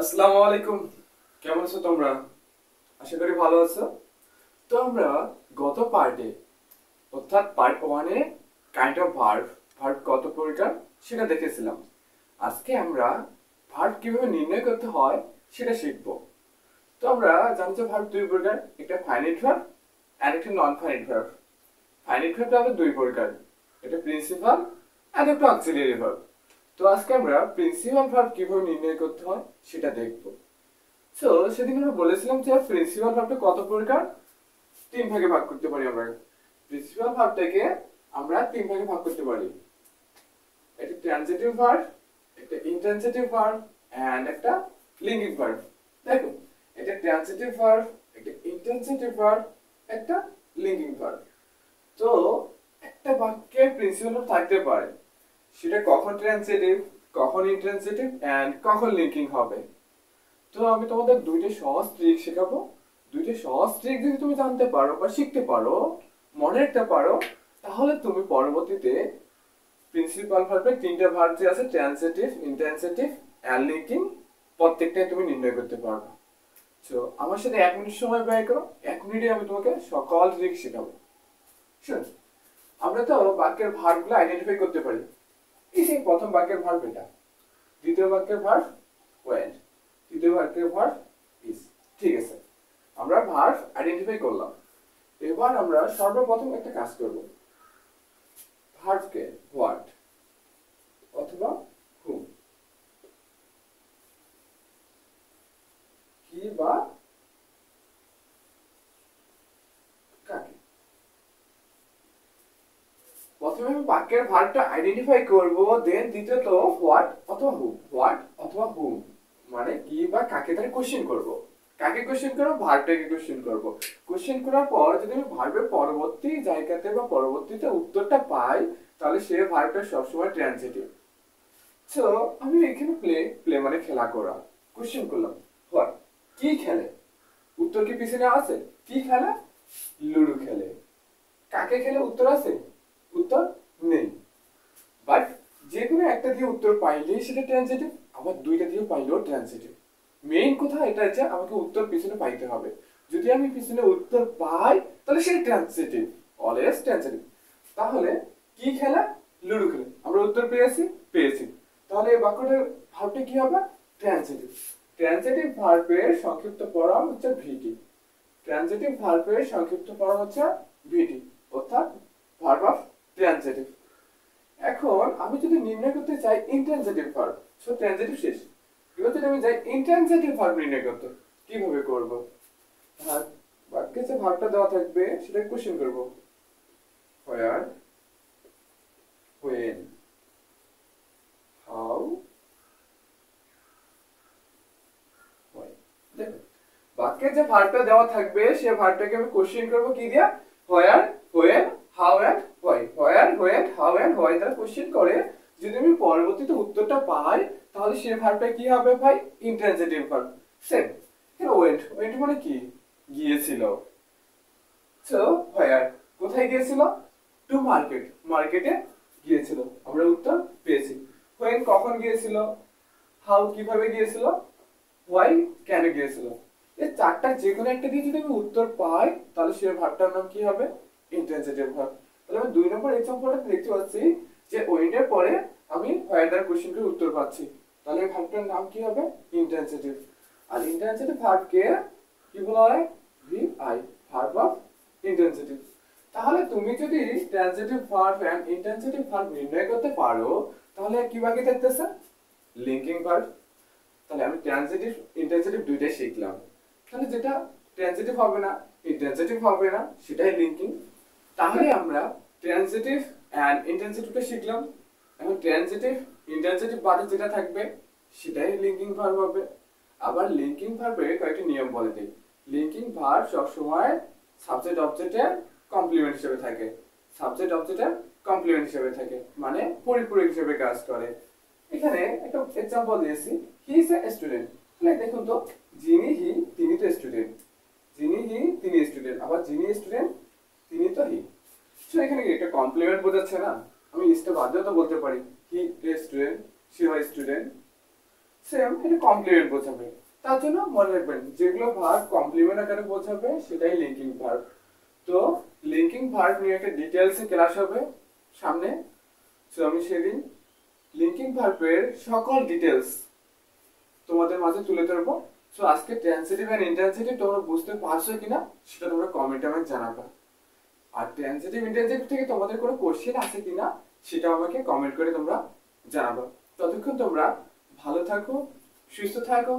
আসসালামু আলাইকুম। কেমন আছো তোমরা? আশা করি ভালো আছো। তো আমরা গত পার্টে অর্থাৎ পার্ট ওয়ানে কাইন্ড অফ ভার্ব ভার্ব কত প্রকার সেটা দেখেছিলাম। আজকে আমরা ভার্ব কিভাবে নির্ণয় করতে হয় সেটা শিখব। তো আমরা জানি যে ভার্ব দুই প্রকার, একটা ফাইনাইট ভার্ব আর একটা নন ফাইনাইট ভার্ব। ফাইনাইট ভার্বটা আবার দুই প্রকার, একটা প্রিন্সিপাল আর একটা অক্সিলিয়ারি ভার্ব। তো আজকে আমরা প্রিন্সিপাল ভার্ব কিভাবে নির্ণয় করতে হয় সেটা দেখব। সো সেদিন আমরা বলেছিলাম যে প্রিন্সিপাল ভার্বটা কত প্রকার, তিন ভাগে ভাগ করতে পারি আমরা। প্রিন্সিপাল ভার্বটাকে আমরা তিন ভাগে ভাগ করতে পারি, একটা ট্রানজিটিভ ভার্ব, একটা ইন্ট্রানজিটিভ ভার্ব এন্ড একটা লিঙ্কিং ভার্ব। দেখো, এটা ট্রানজিটিভ ভার্ব, একটা ইন্ট্রানজিটিভ ভার্ব, একটা লিঙ্কিং ভার্ব। তো একটা বাক্যে প্রিন্সিপাল ভার্ব থাকতে পারে, সেটা কখন ট্রানজিটিভ, কখন ইন্ট্রানজিটিভ এন্ড কখন লিঙ্কিং হবে। তো আমি তোমাদের দুইটা সহজ ট্রিক শেখাবো। দুইটা সহজ ট্রিক যদি তুমি জানতে পারো বা শিখতে পারো, মনে রাখতে পারো, তাহলে তুমি পরবর্তীতে প্রিন্সিপাল ভার্বের তিনটা ভার্ব যে আছে ট্রানজিটিভ, ইন্ট্রানজিটিভ এন্ড লিঙ্কিং, প্রত্যেকটাই তুমি নির্ণয় করতে পারবে। সো আমার সাথে 1 মিনিট সময় ব্যয় করো, 1 মিনিটে আমি তোমাকে সকল ট্রিক শেখাবো। শুন, আমরা তো বাক্যের ভার্বগুলো আইডেন্টিফাই করতে পারি। এই যে প্রথম বাক্যের ভার্ব এটা, দ্বিতীয় বাক্যের ভার্ব ওয়েন্ট, তৃতীয় বাক্যের ভার্ব ইজ। ঠিক আছে, আমরা ভার্ব আইডেন্টিফাই করলাম। এবার আমরা সর্বপ্রথম একটা কাজ করব, ভার্বকে হোয়াট অথবা হুম, কি বা কাকে, প্রথমে আমি বাক্যের ভার্বটা আইডেন্টিফাই করব, দেন দ্বিতীয়ত হোয়াট অথবা হুম, হোয়াট অথবা হুম মানে কি বা কাকে তার কোশ্চেন করব। কাকে কোশ্চেন করব? ভার্বটাকে কোশ্চেন করব। কোশ্চেন করার পর যদি আমি ভার্বের পরবর্তী জায়গাতে বা পরবর্তীতে উত্তরটা পাই, তাহলে সে ভার্বটা সবসময় ট্রানজিটিভ। সো আমি এখানে প্লে, প্লে মানে খেলা করা, কোশ্চেন করলাম হোয়াট, কি খেলে, উত্তর কি পিছনে আছে? কি খেলে? লুডো খেলে। কাকে খেলে? উত্তর আছে? উত্তর নেই। বাট যে কোনো একটা দিয়ে উত্তর পাইলেই সেটা ট্রানজিটিভ, আবার দুইটা দিয়ে পাইলেও ট্রানজিটিভ। মেইন কথা এটা যে আমাকে উত্তর পিছনে পাইতে হবে। যদি আমি পিছনে উত্তর পাই তাহলে সেটা ট্রানজিটিভ, অলওয়েজ ট্রানজিটিভ। তাহলে কি খেলা? লুডো খেলে। আমরা উত্তর পেয়েছি, পেয়েছি। তাহলে এই বাক্যটার ভার্বটা কি হবে? ট্রানজিটিভ। ট্রানজিটিভ ভার্বের সংক্ষিপ্ত ফর্ম হচ্ছে ভিটি। ট্রানজিটিভ ভার্বের সংক্ষিপ্ত ফর্ম হচ্ছে ভিটি, অর্থাৎ ভার্ব অফ ট্রানজিটিভ। এখন আমি যদি নির্ণয় করতে চাই ইন্ট্রানজিটিভ ভার্ব, সো ট্রানজিটিভ শেষ। এবার যদি আমি চাই ইন্ট্রানজিটিভ ভার্ব নির্ণয় করতে, কিভাবে করব? বাক্যে যে ভার্বটা দেওয়া থাকবে সেটা কোশ্চেন করব, হোয়ার, when, how, why। দেখো, বাক্যে যে ভার্বটা দেওয়া থাকবে সে ভার্বটাকে আমি কোশ্চেন করব কি দিয়া? হোয়ার, when, how and why। Where, when, how and why দ্বারা কোশ্চেন করে যদি আমি পরবর্তীতে উত্তরটা পাই, তাহলে সে ভার্বটা কি হবে ভাই? Intransitive verb. সেম এখানে ওয়েন্ট, ওয়েন্ট মানে কি? গিয়েছিল। সো হোয়ার, কোথায় গিয়েছিল? টু মার্কেট, মার্কেটে গিয়েছিল। আমরা উত্তর পেয়েছি। when, কখন গিয়েছিল? হাউ, কিভাবে গিয়েছিল? why, কেন গিয়েছিল? এই চারটা যে কোনো একটা দিয়ে যদি আমি উত্তর পাই, তাহলে সে ভার্বটার নাম কি হবে? Intransitive verb. তাহলে আমি 2 নম্বর এক্সাম্পলটা দেখতে পাচ্ছি যে ওয়েন্টের পরে আমি হোয়ার দ্বারা কোশ্চেন করে উত্তর পাচ্ছি, তাহলে এই ভার্বটার নাম কি হবে? ইন্ট্রানজিটিভ। আর ইন্ট্রানজিটিভ ভার্বকে কি বলা হয়? VI, verb of intransitive. তাহলে তুমি যদি transitive verb and intransitive verb নির্ণয় করতে পারো, তাহলে কি বাকি থাকতেছে? Linking verb. তাহলে আমি ট্রানজিটিভ ইন্ট্রানজিটিভ দুইটাই শিখলাম। তাহলে যেটা ট্রানজিটিভ হবে না, ইন্ট্রানজিটিভ হবে না, সেটাই লিঙ্কিং। তাহলে আমরা ট্রানজিটিভ এন্ড ইন্ট্রানজিটিভটা শিখলাম। এখন ট্রানজিটিভ ইন্ট্রানজিটিভ বাদে যেটা থাকবে সেটাই লিঙ্কিং ভার্ব হবে। আবার লিঙ্কিং ভার্বের কয়েকটি নিয়ম বলে দিই। লিঙ্কিং ভার্ব সবসময় সাবজেক্ট অবজেক্টের কমপ্লিমেন্ট হিসেবে থাকে, সাবজেক্ট অবজেক্টের কমপ্লিমেন্ট হিসেবে থাকে, মানে পরিপূরক হিসেবে কাজ করে। এখানে একটা এক্সাম্পল দিয়েছি, হি ইজ এ স্টুডেন্ট। তাহলে দেখুন তো, যিনি হি, তিনি তো স্টুডেন্ট। যিনি হি, তিনি স্টুডেন্ট। আবার যিনি স্টুডেন্ট, তিনি তো হি। সো এখানে কি একটা কমপ্লিমেন্ট বোঝাচ্ছে না? আমি ইসটা বাদেও তো বলতে পারি, he a student, she was student. Same এটা কমপ্লিমেন্ট বোঝাবে। তার জন্য মনে রাখবেন যেগুলো ভার্ব কমপ্লিমেন্ট আকারে বোঝাবে সেটাই লিঙ্কিং ভার্ব। তো লিঙ্কিং ভার্ব নিয়ে একটা ডিটেলসে ক্লাস হবে সামনে। সো আমি সেদিন লিঙ্কিং ভার্বের সকল ডিটেলস তোমাদের মাঝে তুলে ধরবো। সো আজকে ট্রান্সিটিভ এন্ড ইন্ট্রান্সিটিভ তোমরা বুঝতে পারছো কিনা সেটা তোমরা কমেন্টে আমাকে জানাবে। আর ট্রান্সিটিভ ইন্ট্রান্সিটিভ থেকে তোমাদের কোনো কোশ্চেন আছে কিনা সেটা আমাকে কমেন্ট করে তোমরা জানাবে। ততক্ষণ তোমরা ভালো থাকো, সুস্থ থাকো।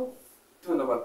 ধন্যবাদ।